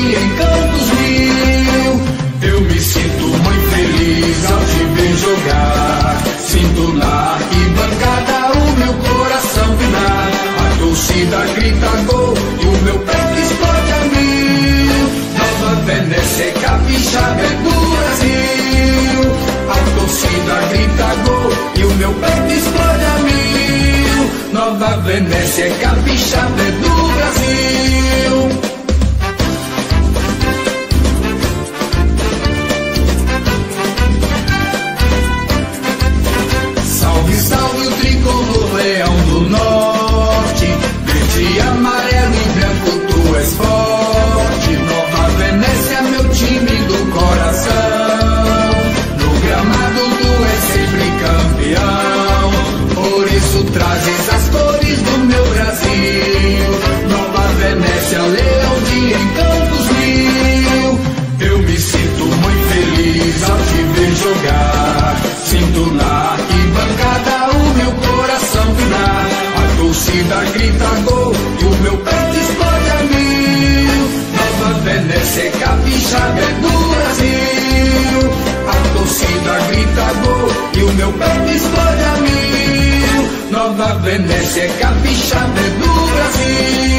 dia em Campos Mil. Eu me sinto muito feliz ao te ver jogar. Sinto na arquibancada o meu coração vibrar. A torcida grita gol e o meu peito explode a mil. Nova Venécia é capixaba, é do Brasil. A torcida grita gol e o meu peito explode a mil. Nova Venécia é capixaba, é do Brasil. Salve, salve o tricolor, leão do norte. Verde, amarelo e branco, tu és forte. Nova Venécia, meu time do coração. No gramado tu és sempre campeão. Por isso trazes as cores do meu Brasil. Nova Venécia, leão de em Campos Mil. Eu me sinto muito feliz ao te ver jogar. Sinto na arquibancada o meu coração vibrar. A torcida grita gol e o meu peito explode a mil. Nova Venécia é capixaba, é do Brasil. A torcida grita gol e o meu peito explode a mil. Nova Venécia é capixaba, é do Brasil.